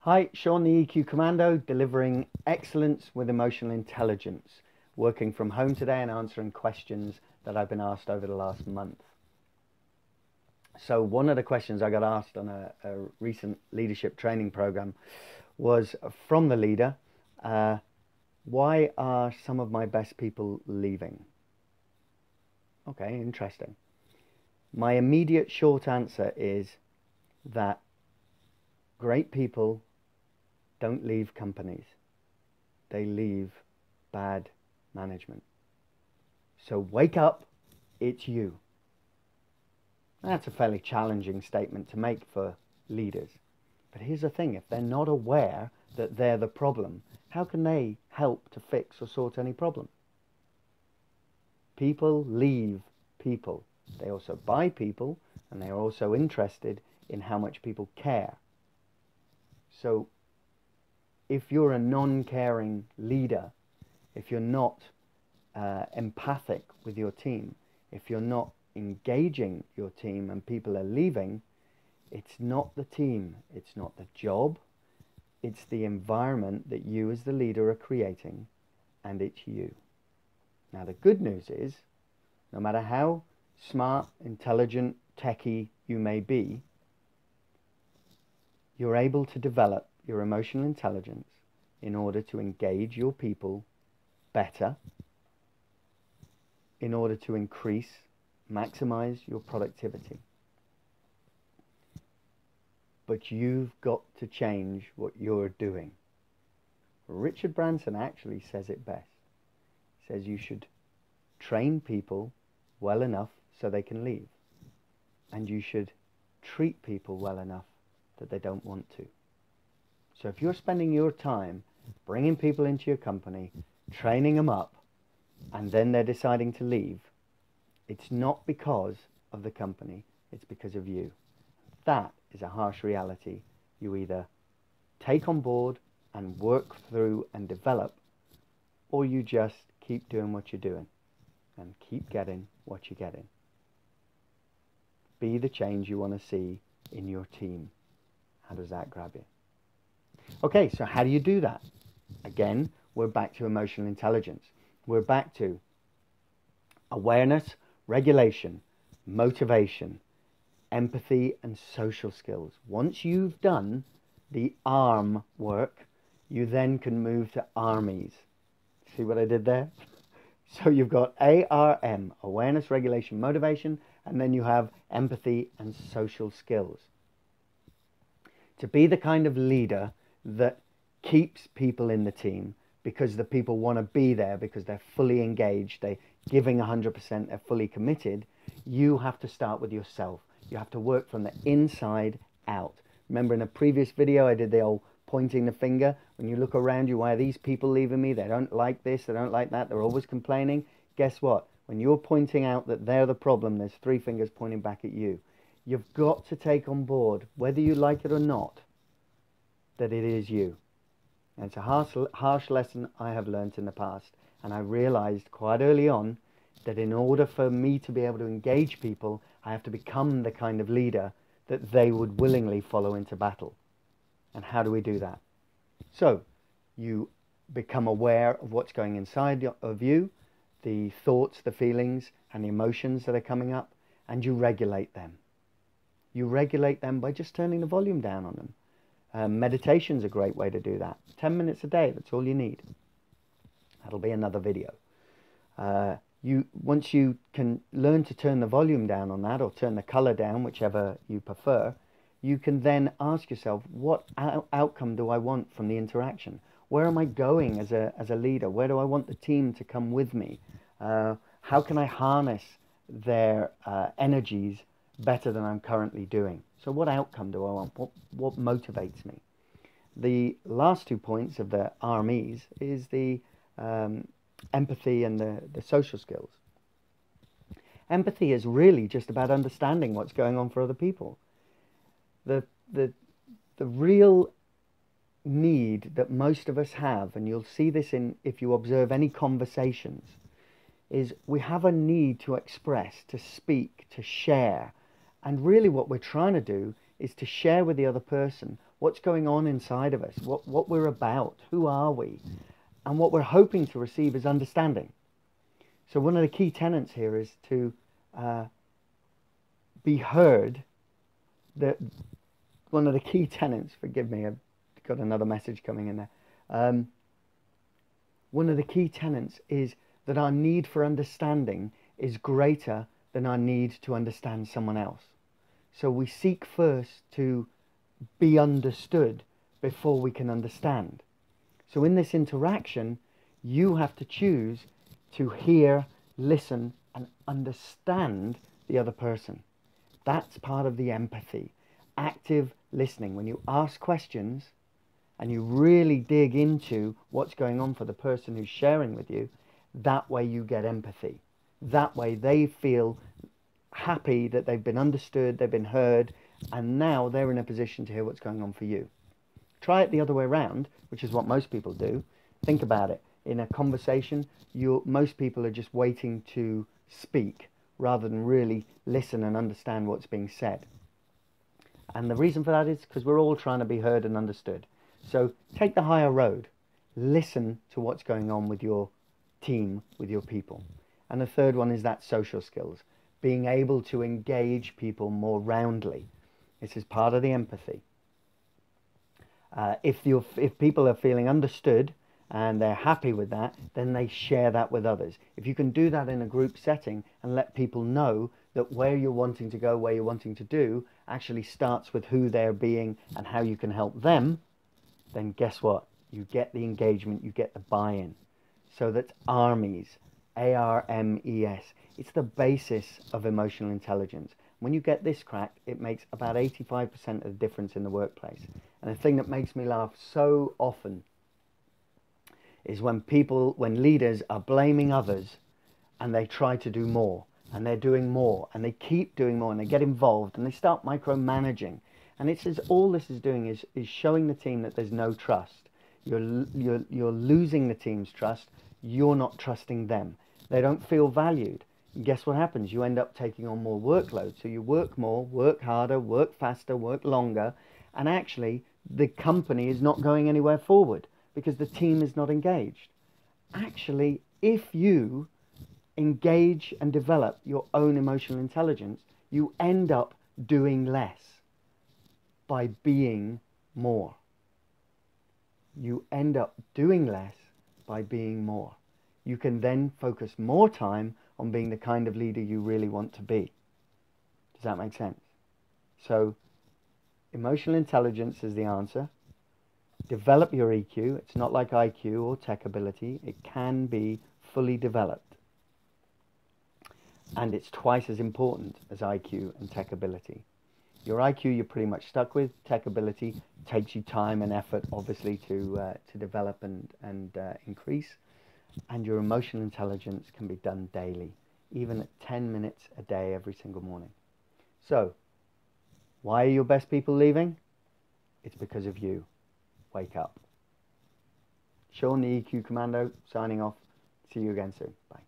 Hi, Sean the EQ Commando, delivering excellence with emotional intelligence, working from home today and answering questions that I've been asked over the last month. So one of the questions I got asked on a recent leadership training program was from the leader, why are some of my best people leaving? Okay, interesting. My immediate short answer is that great people don't leave companies. They leave bad management. So wake up, it's you. That's a fairly challenging statement to make for leaders. But here's the thing, if they're not aware that they're the problem, how can they help to fix or sort any problem? People leave people. They also buy people, and they are also interested in how much people care. So if you're a non-caring leader, if you're not empathic with your team, if you're not engaging your team and people are leaving, it's not the team, it's not the job, it's the environment that you as the leader are creating, and it's you. Now the good news is, no matter how smart, intelligent, techie you may be, you're able to develop your emotional intelligence in order to engage your people better, in order to maximize your productivity. But you've got to change what you're doing. Richard Branson actually says it best. He says you should train people well enough so they can leave. And you should treat people well enough that they don't want to. So if you're spending your time bringing people into your company, training them up, and then they're deciding to leave, it's not because of the company, it's because of you. That is a harsh reality you either take on board and work through and develop, or you just keep doing what you're doing and keep getting what you're getting. Be the change you want to see in your team. How does that grab you? Okay, so how do you do that? Again, we're back to emotional intelligence. We're back to awareness, regulation, motivation, empathy, and social skills. Once you've done the ARM work, you then can move to armies. See what I did there? So you've got ARM, awareness, regulation, motivation, and then you have empathy and social skills. To be the kind of leader that keeps people in the team because the people want to be there, because they're fully engaged, they're giving 100%, they're fully committed, you have to start with yourself. You have to work from the inside out. Remember in a previous video I did the old pointing the finger. When you look around you, why are these people leaving me? They don't like this, they don't like that, they're always complaining. Guess what? When you're pointing out that they're the problem, there's three fingers pointing back at you. You've got to take on board, whether you like it or not, that it is you. And it's a harsh lesson I have learned in the past. And I realized quite early on that in order for me to be able to engage people, I have to become the kind of leader that they would willingly follow into battle. And how do we do that? So you become aware of what's going inside of you, the thoughts, the feelings, and the emotions that are coming up, and you regulate them. You regulate them by just turning the volume down on them. Meditation's a great way to do that. 10 minutes a day, that's all you need. That'll be another video. Once you can learn to turn the volume down on that, or turn the color down, whichever you prefer, you can then ask yourself, what outcome do I want from the interaction? Where am I going as a leader? Where do I want the team to come with me? How can I harness their energies better than I'm currently doing? So what outcome do I want? What motivates me? The last 2 points of the RMEs is the empathy and the social skills. Empathy is really just about understanding what's going on for other people. The real need that most of us have, and you'll see this if you observe any conversations, is we have a need to express, to speak, to share. And really what we're trying to do is to share with the other person what's going on inside of us, what we're about, who are we, and what we're hoping to receive is understanding. So one of the key tenets here is to be heard. One of the key tenets, forgive me, I've got another message coming in there. One of the key tenets is that our need for understanding is greater than our need to understand someone else. So we seek first to be understood before we can understand. So in this interaction, you have to choose to hear, listen, and understand the other person. That's part of the empathy. Active listening. When you ask questions and you really dig into what's going on for the person who's sharing with you, that way you get empathy. That way they feel happy that they've been understood, they've been heard, and now they're in a position to hear what's going on for you. Try it the other way around, which is what most people do. Think about it. In a conversation, most people are just waiting to speak rather than really listen and understand what's being said. And the reason for that is because we're all trying to be heard and understood. So take the higher road. Listen to what's going on with your team, with your people. And the third one is that social skills. Being able to engage people more roundly. This is part of the empathy. If people are feeling understood and they're happy with that, then they share that with others. If you can do that in a group setting and let people know that where you're wanting to go, where you're wanting to do, actually starts with who they're being and how you can help them, then guess what? You get the engagement, you get the buy-in. So that's ARMES, ARMES. It's the basis of emotional intelligence. When you get this cracked, it makes about 85% of the difference in the workplace. And the thing that makes me laugh so often is when leaders are blaming others and they try to do more and they're doing more and they keep doing more and they get involved and they start micromanaging. And it says all this is doing is showing the team that there's no trust. You're losing the team's trust. You're not trusting them. They don't feel valued. And guess what happens? You end up taking on more workload. So you work more, work harder, work faster, work longer, and actually the company is not going anywhere forward because the team is not engaged. Actually, if you engage and develop your own emotional intelligence, you end up doing less by being more. You end up doing less by being more. You can then focus more time on being the kind of leader you really want to be. Does that make sense? So, emotional intelligence is the answer. Develop your EQ. It's not like IQ or tech ability. It can be fully developed. And it's twice as important as IQ and tech ability. Your IQ you're pretty much stuck with. Tech ability takes you time and effort, obviously, to develop and increase. And your emotional intelligence can be done daily, even at 10 minutes a day every single morning. So, why are your best people leaving? It's because of you. Wake up. Sean, the EQ Commando, signing off. See you again soon. Bye.